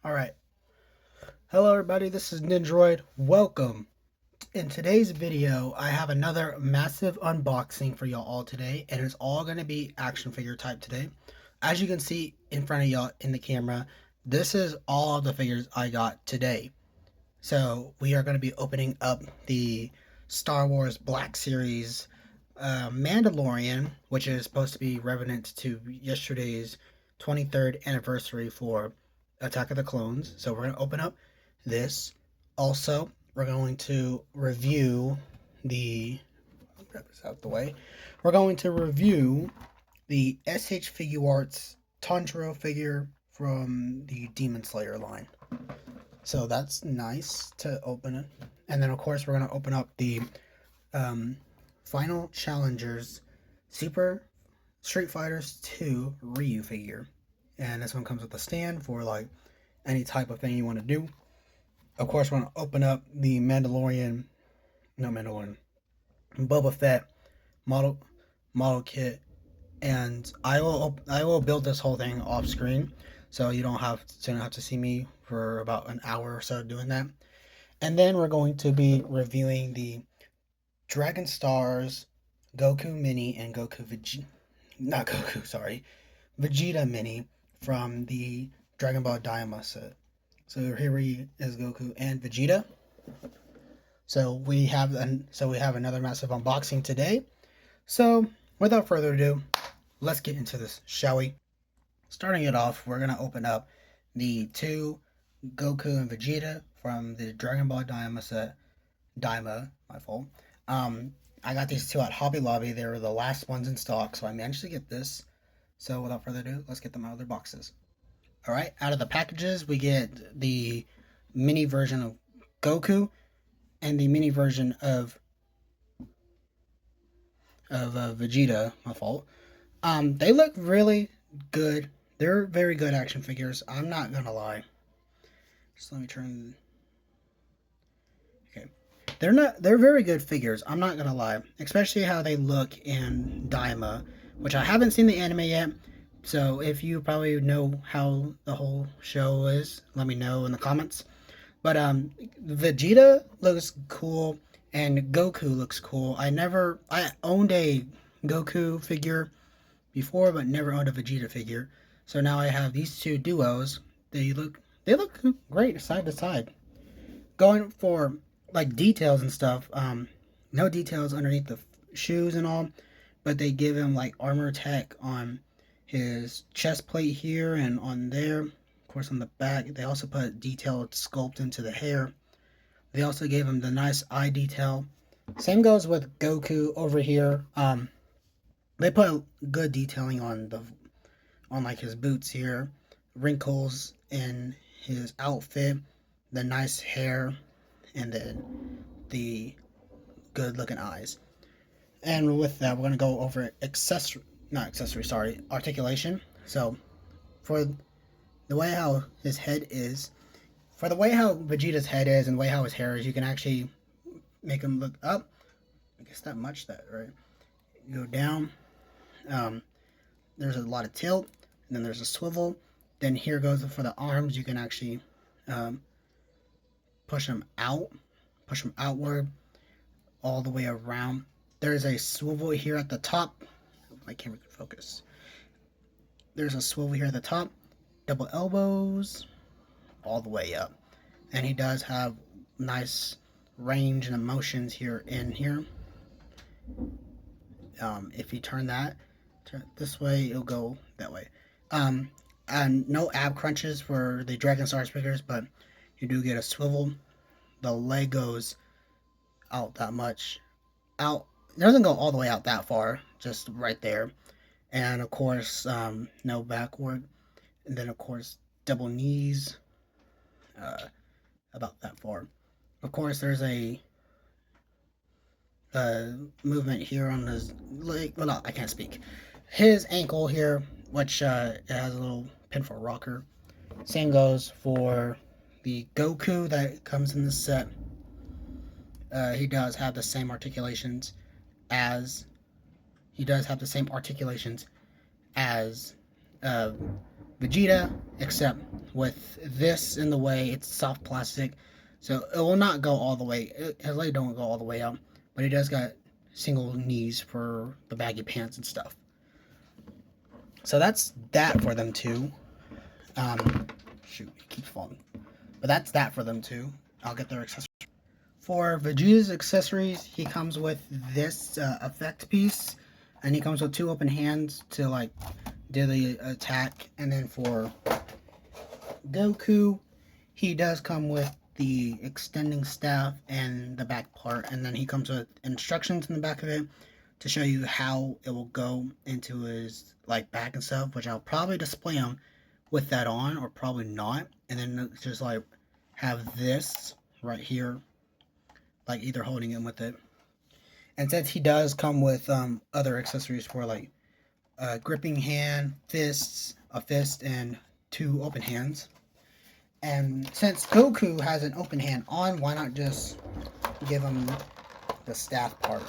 Alright, hello everybody, this is Nindroid. Welcome. In today's video, I have another massive unboxing for y'all all today, and it's all going to be action figure type today. As you can see in front of y'all in the camera, this is all the figures I got today. So we are going to be opening up the Star Wars Black Series Mandalorian, which is supposed to be relevant to yesterday's 23rd anniversary for Attack of the Clones. So we're going to open up this. Also, we're going to review the, I'll grab this out the way. We're going to review the SH Figuarts Tanjiro figure from the Demon Slayer line. So that's nice to open it. And then of course we're going to open up the Final Challengers Super Street Fighters 2 Ryu figure. And this one comes with a stand for like any type of thing you want to do. Of course, we're going to open up the Boba Fett model kit, and I will build this whole thing off screen, so you don't have to see me for about an hour or so doing that. And then we're going to be reviewing the Dragon Stars Goku Mini and Vegeta Mini from the Dragon Ball Daima set. So here is Goku and Vegeta. So we have another massive unboxing today. So without further ado, let's get into this, shall we? Starting it off, we're gonna open up the two Goku and Vegeta from the Dragon Ball Daima set. My fault. I got these two at Hobby Lobby. They were the last ones in stock, so I managed to get this. So without further ado, let's get them out of their boxes. Alright, out of the packages, we get the mini version of Goku and the mini version of Vegeta, my fault. They look really good. They're very good action figures. I'm not gonna lie. Just let me turn. Okay, they're very good figures. I'm not gonna lie, especially how they look in Daima, which I haven't seen the anime yet. So if you probably know how the whole show is, let me know in the comments. But Vegeta looks cool and Goku looks cool. I owned a Goku figure before, but never owned a Vegeta figure. So now I have these two duos. They look great side to side. Going for like details and stuff. No details underneath the shoes and all, but they give him like armor tech on his chest plate here and on there. Of course, on the back, they also put detailed sculpt into the hair. They also gave him the nice eye detail. Same goes with Goku over here. They put good detailing on like his boots here, wrinkles in his outfit, the nice hair, and then the good looking eyes. And with that, we're gonna go over articulation. So for the way how his head is, for the way how Vegeta's head is and the way how his hair is, you can actually make him look up. I guess that much, that right? You go down. There's a lot of tilt, and then there's a swivel. Then here goes for the arms. You can actually push them outward, all the way around. There's a swivel here at the top. My camera can focus. There's a swivel here at the top, double elbows, all the way up. And he does have nice range and emotions here in here. If you turn this way, it'll go that way. And no ab crunches for the Dragon Stars figures, but you do get a swivel. The leg goes out that much. It doesn't go all the way out that far, just right there. And of course, no backward. And then of course, double knees, about that far. Of course, there's a movement here on his leg. Well, no, I can't speak. His ankle here, which it has a little pin for a rocker. Same goes for the Goku that comes in the set. He does have the same articulations as Vegeta, except with this in the way, it's soft plastic, so it will not go all the way. His leg don't go all the way out, but he does got single knees for the baggy pants and stuff. So that's that for them too. Shoot, it keeps falling. But that's that for them too. I'll get their accessories. For Vegeta's accessories, he comes with this effect piece, and he comes with 2 open hands to like do the attack. And then for Goku, he does come with the extending staff and the back part, and then he comes with instructions in the back of it to show you how it will go into his like back and stuff, which I'll probably display him with that on, or probably not. And then just like have this right here, like either holding him with it. And since he does come with other accessories for like a gripping hand, fists, a fist, and 2 open hands. And since Goku has an open hand on, why not just give him the staff part?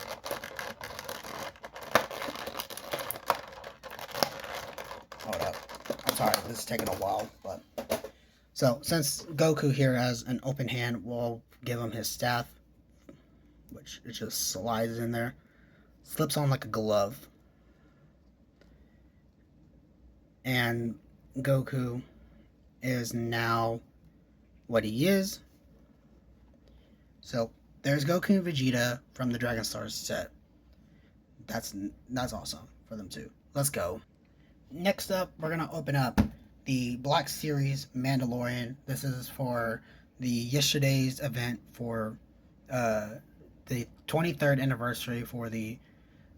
Hold up. I'm sorry, this is taking a while, but so since Goku here has an open hand, we'll give him his staff, which it just slides in there, slips on like a glove, and Goku is now what he is. So there's Goku and Vegeta from the Dragon Stars set. That's awesome for them too. Let's go. Next up, we're gonna open up the Black Series Mandalorian. This is for the yesterday's event for the 23rd anniversary for the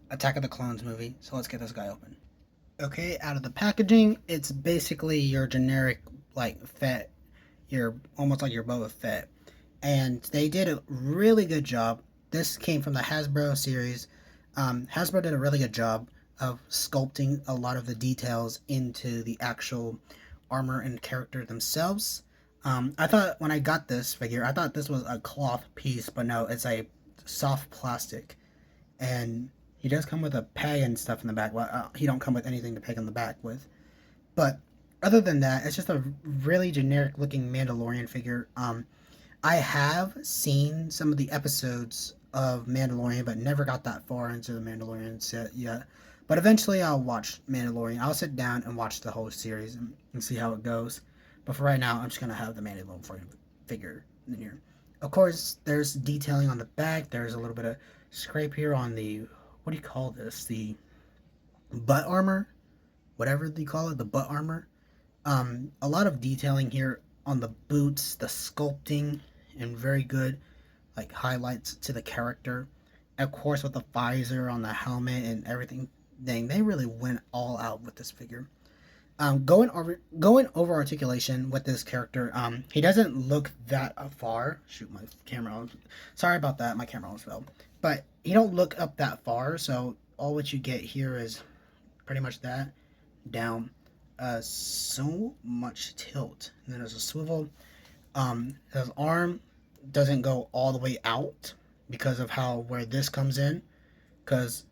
Attack of the Clones movie. So let's get this guy open. Okay, out of the packaging, it's basically your generic like Fett, your almost like your Boba Fett, and they did a really good job. This came from the Hasbro series. Hasbro did a really good job of sculpting a lot of the details into the actual armor and character themselves. I thought when I got this figure, I thought this was a cloth piece, but no, it's a soft plastic, and he does come with a peg and stuff in the back. Well, he don't come with anything to peg on the back with. But other than that, it's just a really generic looking Mandalorian figure. I have seen some of the episodes of Mandalorian, but never got that far into the Mandalorian set yet. But eventually I'll watch Mandalorian. I'll sit down and watch the whole series and see how it goes. But for right now, I'm just going to have the Mandalorian figure in here. Of course, there's detailing on the back. There's a little bit of scrape here on the, what do you call this? The butt armor? Whatever they call it, the butt armor. A lot of detailing here on the boots, the sculpting, and very good like highlights to the character. Of course, with the visor on the helmet and everything, dang, they really went all out with this figure. Going over articulation with this character, he doesn't look that far. Shoot, my camera. Sorry about that. My camera almost fell. But he don't look up that far. So all what you get here is pretty much that down. So much tilt. And then there's a swivel. His arm doesn't go all the way out because of where this comes in. Because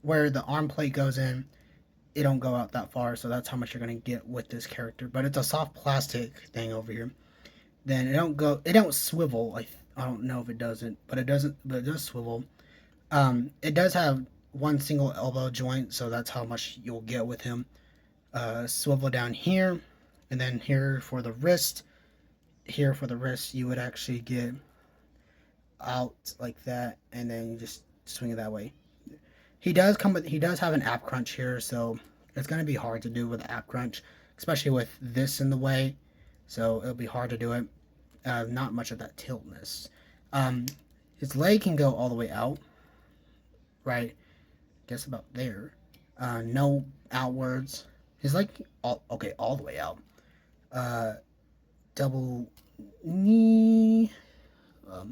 where the arm plate goes in, it don't go out that far, so that's how much you're gonna get with this character. But it's a soft plastic thing over here. Then it don't swivel. I don't know if it doesn't, but it doesn't. But it does swivel. It does have one single elbow joint, so that's how much you'll get with him. Swivel down here, and then here for the wrist. Here for the wrist, you would actually get out like that, and then you just swing it that way. He does have an app crunch here, so it's going to be hard to do with app crunch, especially with this in the way. So it'll be hard to do it. Not much of that tiltness. His leg can go all the way out, right? I guess about there. No outwards. His leg, okay, all the way out. Double knee. I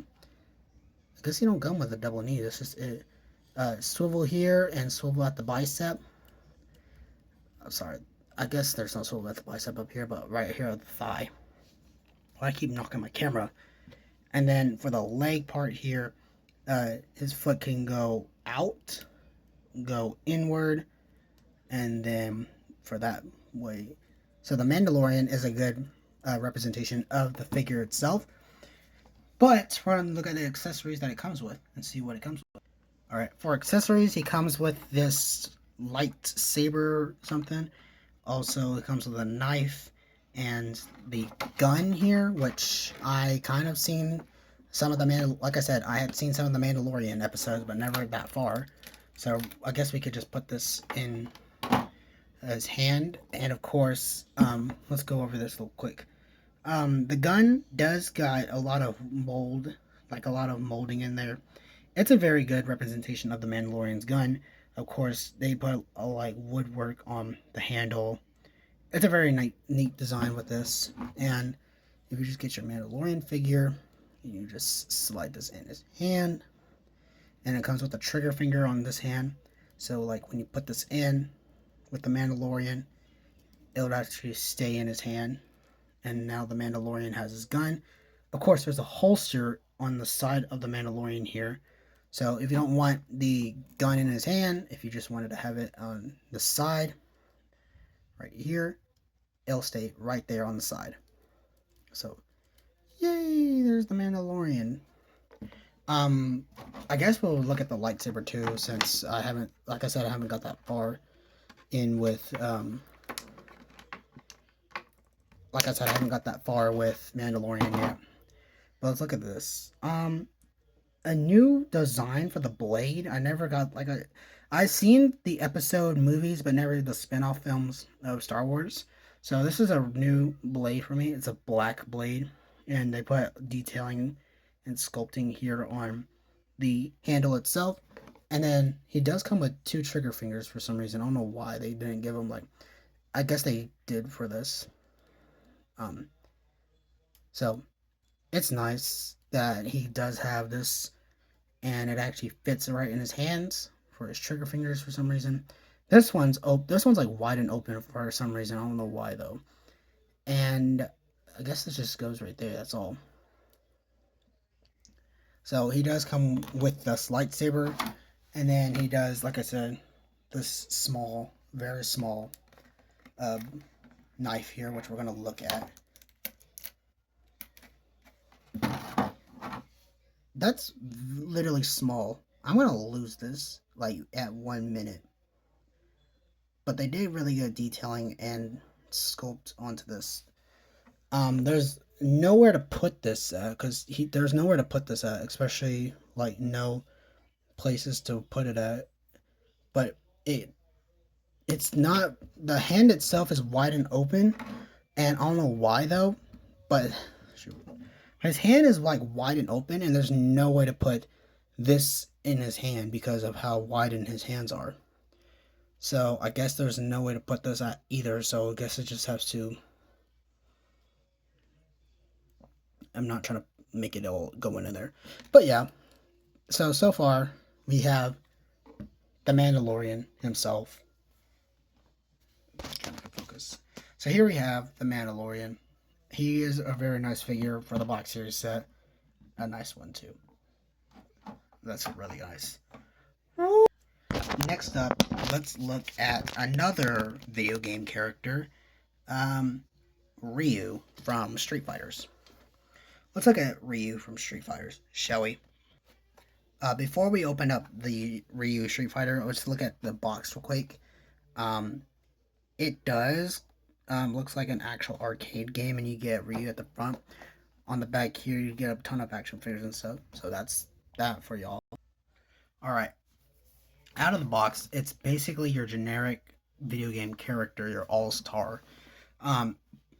guess he don't come with a double knee. This is it. Swivel here and swivel at the bicep. I'm sorry. I guess there's no swivel at the bicep up here, but right here at the thigh. Well, I keep knocking my camera. And then for the leg part here, his foot can go out, go inward, and then for that way, So the Mandalorian is a good representation of the figure itself. But we're going to look at the accessories that it comes with and see what it comes with. All right, for accessories, he comes with this lightsaber something. Also, it comes with a knife and the gun here, which I kind of seen some of the like I said, I had seen some of the Mandalorian episodes, but never that far. So I guess we could just put this in his hand, and of course, let's go over this real quick. The gun does got a lot of mold, like a lot of molding in there. It's a very good representation of the Mandalorian's gun. Of course, they put a like woodwork on the handle. It's a very neat design with this. And if you just get your Mandalorian figure, you just slide this in his hand, and it comes with a trigger finger on this hand. So like when you put this in with the Mandalorian, it'll actually stay in his hand. And now the Mandalorian has his gun. Of course, there's a holster on the side of the Mandalorian here. So if you don't want the gun in his hand, if you just wanted to have it on the side, right here, it'll stay right there on the side. So, yay, there's the Mandalorian. I guess we'll look at the lightsaber too, since I haven't, like I said, I haven't got that far in with, like I said, I haven't got that far with Mandalorian yet. But let's look at this. A new design for the blade. I never got like a. I've seen the episode movies, but never the spin-off films of Star Wars. So this is a new blade for me. It's a black blade, and they put detailing and sculpting here on the handle itself. And then he does come with two trigger fingers for some reason. I don't know why they didn't give him like. I guess they did for this. So it's nice that he does have this, and it actually fits right in his hands for his trigger fingers for some reason. This one's like wide and open for some reason. I don't know why though. And I guess this just goes right there. That's all. So he does come with this lightsaber, and then he does, like I said, this small, very small knife here, which we're gonna look at. That's literally small. I'm gonna lose this like at 1 minute. But they did really good detailing and sculpt onto this. There's nowhere to put this at, because there's nowhere to put this at, especially like no places to put it at. But it's not, the hand itself is wide and open, and I don't know why though, but shoot, his hand is like wide and open, and there's no way to put this in his hand because of how wide in his hands are. So I guess there's no way to put this at either. So I guess it just has to. I'm not trying to make it all go in there, but yeah. So far we have the Mandalorian himself. Trying to focus. So here we have the Mandalorian. He is a very nice figure for the Black Series set. A nice one too. That's really nice. Next up, let's look at another video game character, Ryu from Street Fighters. Let's look at Ryu from Street Fighters, shall we? Before we open up the Ryu Street Fighter, let's look at the box real quick. It does looks like an actual arcade game, and you get Ryu at the front. On the back here, you get a ton of action figures and stuff. So that's that for y'all. All right. Out of the box, it's basically your generic video game character, your all-star.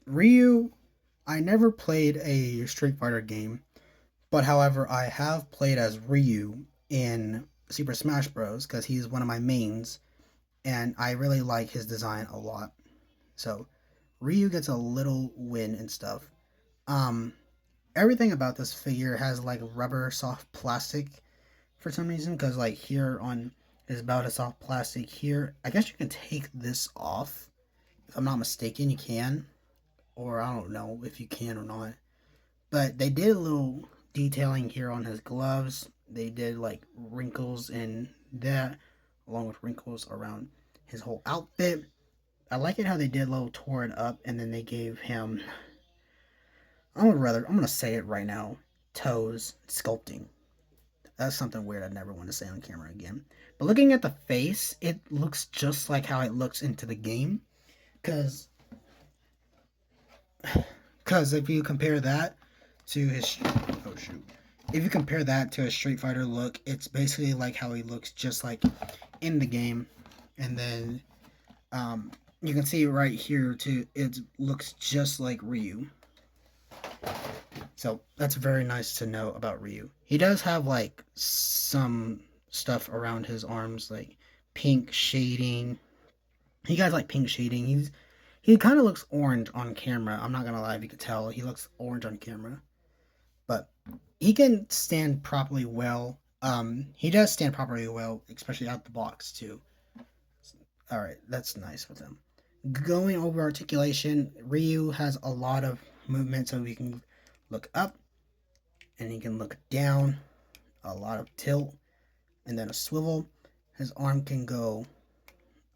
Ryu, I never played a Street Fighter game, but however, I have played as Ryu in Super Smash Bros. Because he's one of my mains, and I really like his design a lot. So, Ryu gets a little win and stuff. Everything about this figure has like rubber soft plastic for some reason, because like here on is about a soft plastic here. I guess you can take this off. If I'm not mistaken, you can. Or I don't know if you can or not. But they did a little detailing here on his gloves. They did like wrinkles in that, along with wrinkles around his whole outfit. I like it how they did a little tore it up, and then they gave him. I'm gonna say it right now. Toes sculpting. That's something weird I never want to say on camera again. But looking at the face, it looks just like how it looks into the game. Cause, cause if you compare that to his, oh shoot, if you compare that to a Street Fighter look, it's basically like how he looks just like in the game. And then you can see right here too, it looks just like Ryu. So that's very nice to know about Ryu. He does have like some stuff around his arms, like pink shading. He got like pink shading. He kind of looks orange on camera. I'm not gonna lie, if you could tell, he looks orange on camera. But he can stand properly well. He does stand properly well, especially out the box too. All right, that's nice with him. Going over articulation, Ryu has a lot of movement, so we can look up and he can look down. A lot of tilt, and then a swivel. His arm can go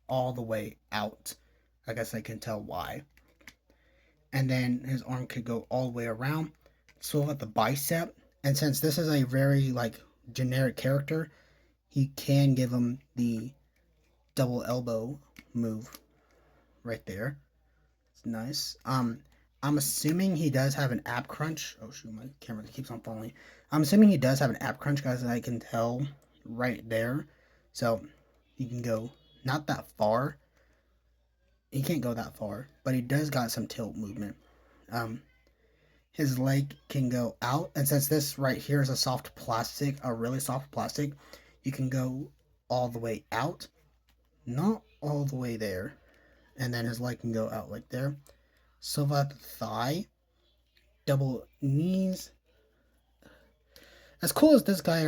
all the way out. I guess I can tell why. And then his arm could go all the way around. Swivel at the bicep. And since this is a very like generic character, he can give him the double elbow move right there. It's nice. I'm assuming he does have an ab crunch. Oh shoot, my camera keeps on falling. I'm assuming he does have an ab crunch, guys. I can tell right there. So he can go not that far. He can't go that far, but he does got some tilt movement. His leg can go out, and since this right here is a soft plastic, a really soft plastic, you can go all the way out, not all the way there, and then his leg can go out like there. Silva at the thigh, double knees. As cool as this guy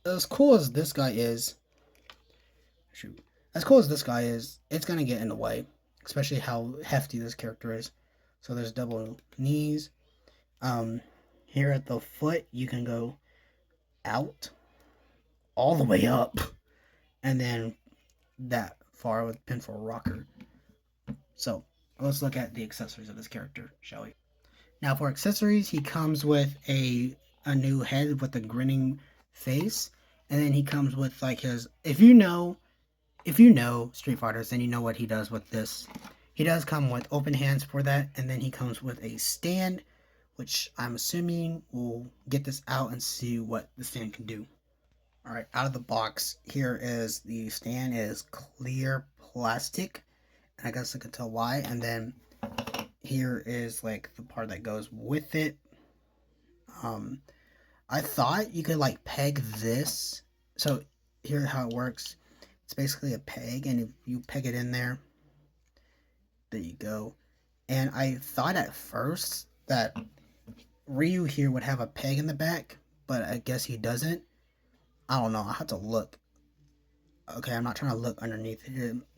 as cool as this guy is, shoot, as cool as this guy is, it's gonna get in the way, especially how hefty this character is. So there's double knees. Here at the foot, you can go out, all the way up, and then that far with pinfall rocker. So let's look at the accessories of this character, shall we? Now for accessories, he comes with a new head with a grinning face, and then he comes with like his. If you know Street Fighters, then you know what he does with this. He does come with open hands for that, and then he comes with a stand, which I'm assuming we'll get this out and see what the stand can do. All right, out of the box, here is the stand. It is clear plastic, and I guess I can tell why. And then here is like the part that goes with it. I thought you could like peg this. So here's how it works. It's basically a peg, and if you peg it in there, there you go. And I thought at first that Ryu here would have a peg in the back, but I guess he doesn't. I don't know. I have to look. Okay, I'm not trying to look underneath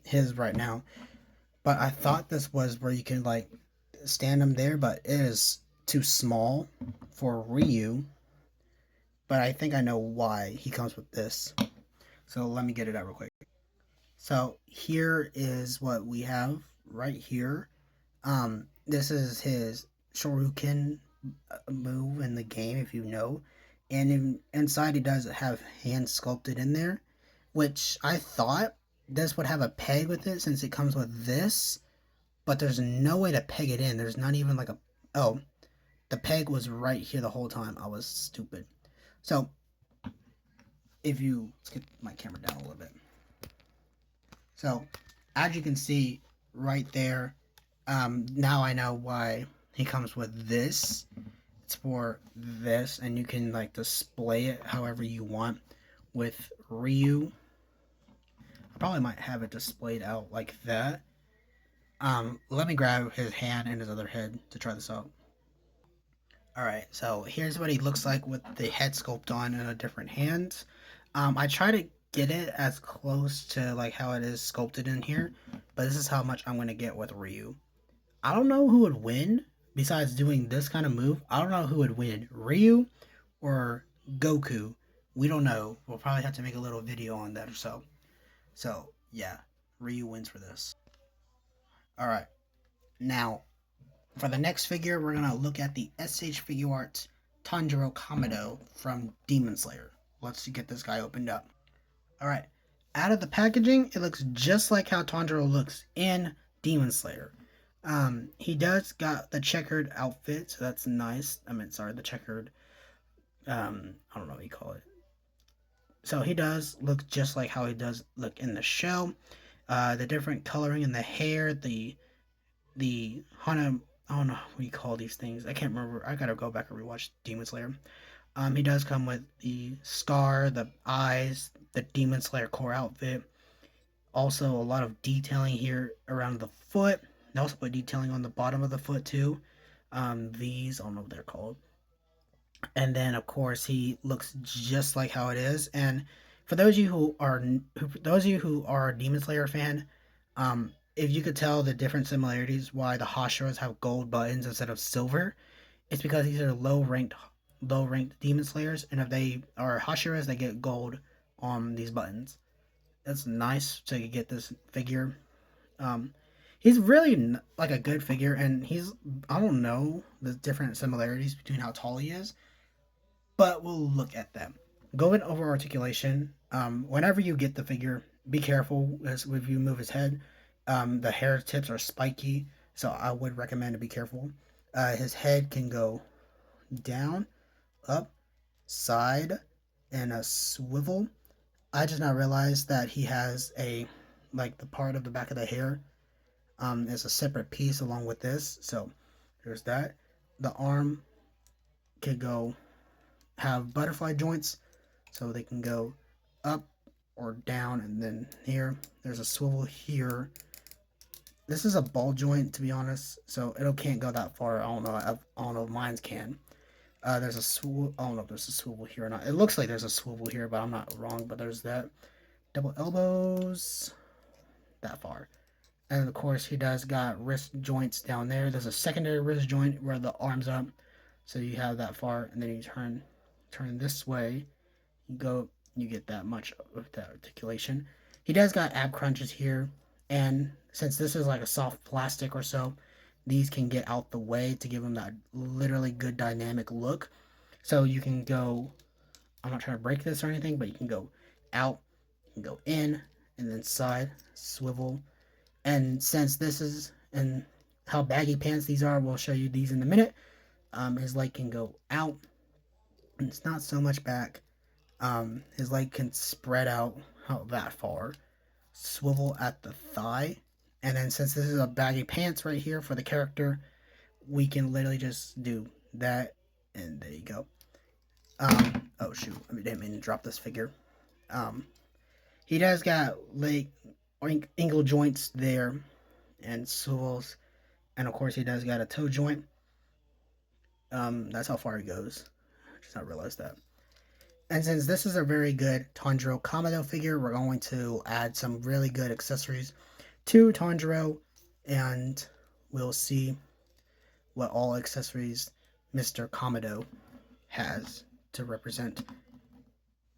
his right now, but I thought this was where you can like stand him there, but it is too small for Ryu. But I think I know why he comes with this. So let me get it out real quick. So here is what we have right here. This is his Shoryuken move in the game, if you know. And inside he does have hands sculpted in there, which I thought this would have a peg with it since it comes with this, but there's no way to peg it in. There's not even like a, oh, the peg was right here the whole time. I was stupid. So if you, let's get my camera down a little bit. So as you can see right there, now I know why he comes with this. It's for this, and you can like display it however you want with Ryu. I probably might have it displayed out like that. Let me grab his hand and his other head to try this out. Alright, so here's what he looks like with the head sculpt on and a different hand. I try to get it as close to like how it is sculpted in here, but this is how much I'm going to get with Ryu. I don't know who would win besides doing this kind of move. I don't know who would win, Ryu or Goku. We don't know. We'll probably have to make a little video on that or so. So, yeah, Ryu wins for this. Alright, now for the next figure, we're going to look at the SH Figure Arts Tanjiro Kamado from Demon Slayer. Let's get this guy opened up. Alright, out of the packaging, it looks just like how Tanjiro looks in Demon Slayer. He does got the checkered outfit, so that's nice. The checkered, I don't know what you call it. So he does look just like how he does look in the show. The different coloring in the hair, the Hana, I don't know what you call these things. I can't remember. I gotta go back and rewatch Demon Slayer. He does come with the scar, the eyes, the Demon Slayer core outfit. Also, a lot of detailing here around the foot. They also put detailing on the bottom of the foot too. These, I don't know what they're called. And then, of course, he looks just like how it is. And for those of you who are a Demon Slayer fan, if you could tell the different similarities why the Hashiras have gold buttons instead of silver, it's because these are low ranked Demon Slayers, and if they are Hashiras, they get gold on these buttons. That's nice to get this figure. Um, he's really like a good figure, and I don't know the different similarities between how tall he is, but we'll look at them. Going over articulation, whenever you get the figure, be careful as if you move his head. The hair tips are spiky, so I would recommend to be careful. His head can go down, up, side, and a swivel. I just now realized that he has the part of the back of the hair is a separate piece along with this. So there's that. The arm could have butterfly joints, so they can go up or down, and then here there's a swivel here. This is a ball joint, to be honest, so it can't go that far. I don't know if mine's can. There's a swivel. I don't know if there's a swivel here or not. It looks like there's a swivel here, but I'm not wrong. But there's that. Double elbows that far. And of course, he does got wrist joints down there. There's a secondary wrist joint where the arm's up, so you have that far, and then you turn this way. You get that much of that articulation. He does got ab crunches here, and since this is like a soft plastic or so, these can get out the way to give him that literally good dynamic look. So you can go, I'm not trying to break this or anything, but you can go out, you can go in, and then side, swivel. And since this is, and how baggy pants these are, we'll show you these in a minute. His leg can go out, and it's not so much back. His leg can spread out that far. Swivel at the thigh. And then since this is a baggy pants right here for the character, we can literally just do that, and there you go. Oh shoot, I didn't mean to drop this figure. He does got leg ankle joints there and swivels, and of course he does got a toe joint. That's how far he goes. I just not realized that. And since this is a very good Tanjiro Kamado figure, we're going to add some really good accessories to Tanjiro, and we'll see what all accessories Mr. Kamado has to represent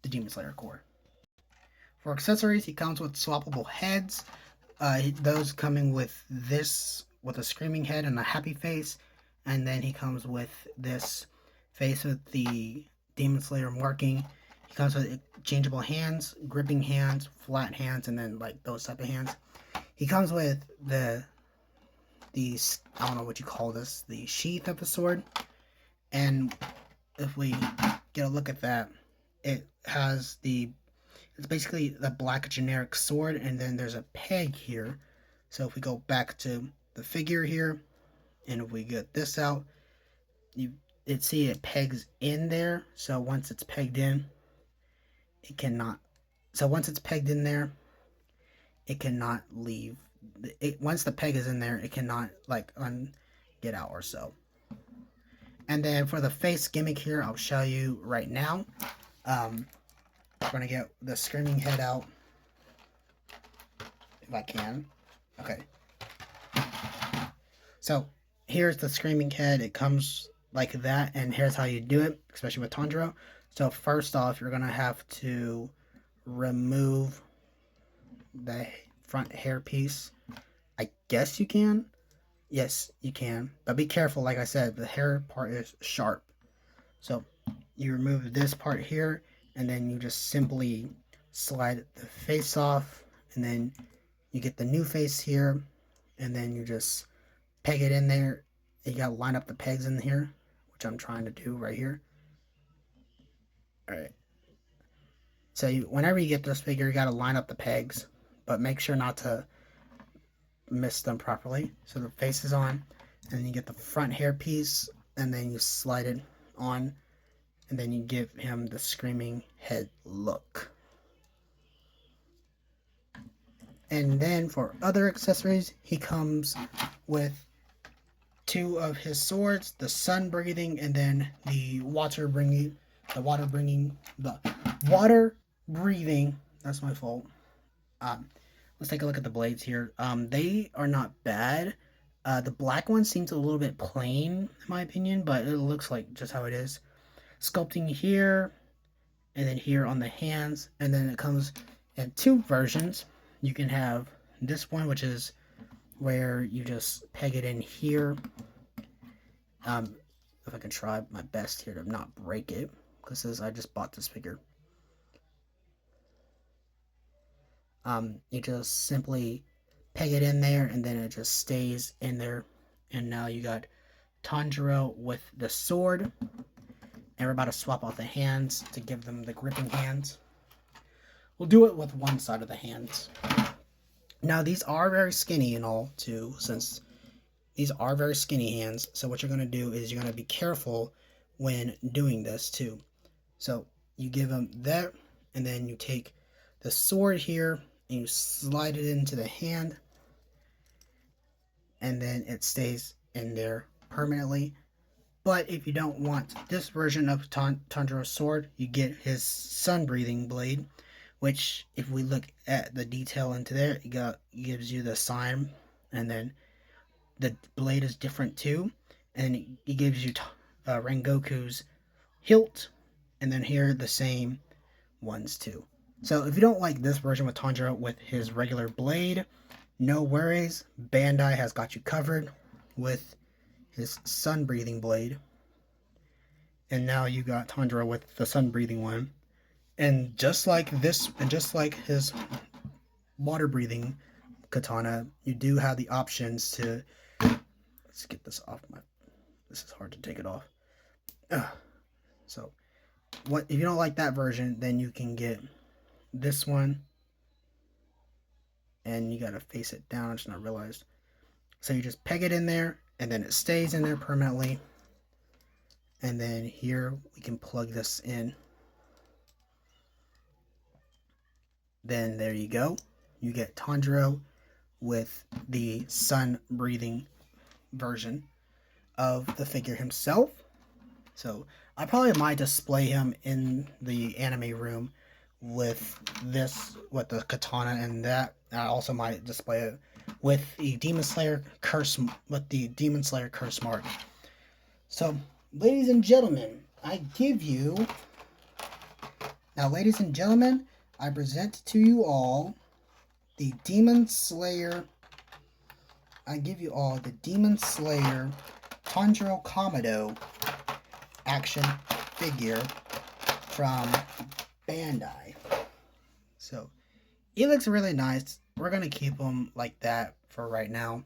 the Demon Slayer core. For accessories, he comes with swappable heads. Those coming with this, with a screaming head and a happy face, and then he comes with this face with the Demon Slayer marking. He comes with changeable hands, gripping hands, flat hands, and then like those type of hands. He comes with the I don't know what you call this, the sheath of the sword. And if we get a look at that, it's basically the black generic sword, and then there's a peg here. So if we go back to the figure here, and if we get this out, it pegs in there. So once it's pegged in, it cannot. So once it's pegged in there, it cannot leave. Once the peg is in there, it cannot like get out or so. And then for the face gimmick here, I'll show you right now. We're gonna get the screaming head out if I can. Okay. So here's the screaming head. It comes like that, and here's how you do it, especially with Tanjiro. So first off, you're gonna have to remove the front hair piece I guess you can. Yes, you can. But be careful, like I said, the hair part is sharp. So you remove this part here, and then you just simply slide the face off, and then you get the new face here, and then you just peg it in there. You gotta line up the pegs in here, which I'm trying to do right here. Alright. So whenever you get this figure, you gotta line up the pegs, but make sure not to miss them properly. So the face is on, and then you get the front hair piece, and then you slide it on, and then you give him the screaming head look. And then for other accessories, he comes with two of his swords, the sun breathing, and then the water breathing. That's my fault. Um, let's take a look at the blades here. They are not bad. The black one seems a little bit plain, in my opinion, but it looks like just how it is. Sculpting here, and then here on the hands, and then it comes in two versions. You can have this one, which is where you just peg it in here. If I can try my best here to not break it, because I just bought this figure. You just simply peg it in there, and then it just stays in there. And now you got Tanjiro with the sword, and we're about to swap out the hands to give them the gripping hands. We'll do it with one side of the hands. Now these are very skinny and all too, since these are very skinny hands. So what you're going to do is you're going to be careful when doing this too. So you give them that, and then you take the sword here and you slide it into the hand, and then it stays in there permanently. But if you don't want this version of Tanjiro's sword, you get his sun breathing blade, which if we look at the detail into there, it gives you the sign, and then the blade is different too, and it gives you Rengoku's hilt, and then here the same ones too. So if you don't like this version with Tanjiro with his regular blade, no worries, Bandai has got you covered with his sun breathing blade. And now you got Tanjiro with the sun breathing one. And just like this, and just like his water breathing katana, you do have the options to, let's get this off this is hard to take it off. So what if you don't like that version, then you can get this one, and you gotta face it down. I just not realized. So you just peg it in there, and then it stays in there permanently. And then here we can plug this in. Then there you go. You get Tanjiro with the sun breathing version of the figure himself. So I probably might display him in the anime room with the katana and that. I also might display it with the Demon Slayer curse mark. So, ladies and gentlemen, ladies and gentlemen, I present to you all the Demon Slayer. I give you all the Demon Slayer Tanjiro Kamado action figure from Bandai. So he looks really nice. We're gonna keep him like that for right now.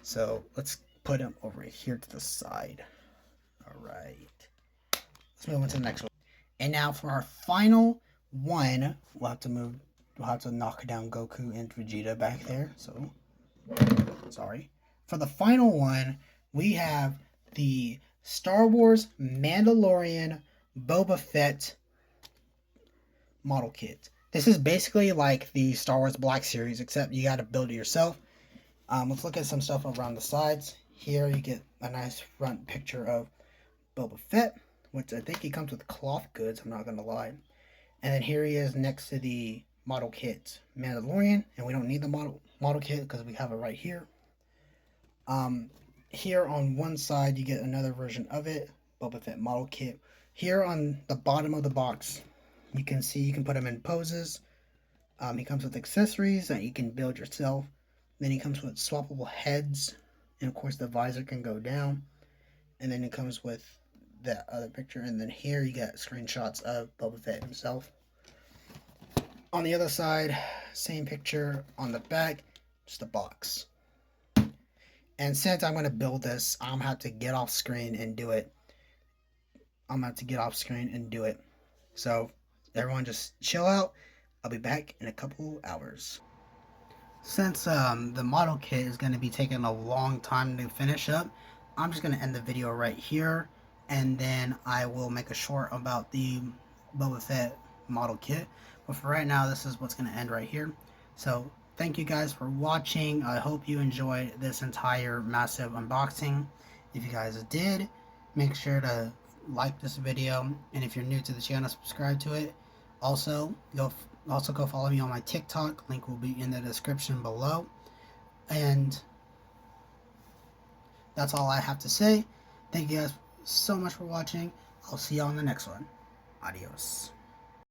So let's put him over here to the side. All right. Let's move on to the next one. And now for our final one, we'll have to knock down Goku and Vegeta back there. So sorry. For the final one, we have the Star Wars Mandalorian Boba Fett model kit. This is basically like the Star Wars Black Series, except you got to build it yourself. Let's look at some stuff around the sides. Here you get a nice front picture of Boba Fett, which I think he comes with cloth goods, I'm not going to lie. And then here he is next to the model kit Mandalorian, and we don't need the model kit because we have it right here. Here on one side you get another version of it, Boba Fett model kit. Here on the bottom of the box you can see you can put him in poses. He comes with accessories that you can build yourself. Then he comes with swappable heads, and of course the visor can go down. And then it comes with that other picture, and then here you get screenshots of Boba Fett himself. On the other side, same picture on the back, just a box. And since I'm going to build this, I'm going to have to get off screen and do it. So everyone just chill out. I'll be back in a couple hours. Since the model kit is going to be taking a long time to finish up, I'm just going to end the video right here, and then I will make a short about the Boba Fett model kit. But for right now, this is what's going to end right here. So thank you guys for watching. I hope you enjoyed this entire massive unboxing. If you guys did, make sure to like this video, and if you're new to the channel, subscribe to it. Also go follow me on my TikTok. Link will be in the description below. And that's all I have to say. Thank you guys so much for watching. I'll see you on the next one. Adios.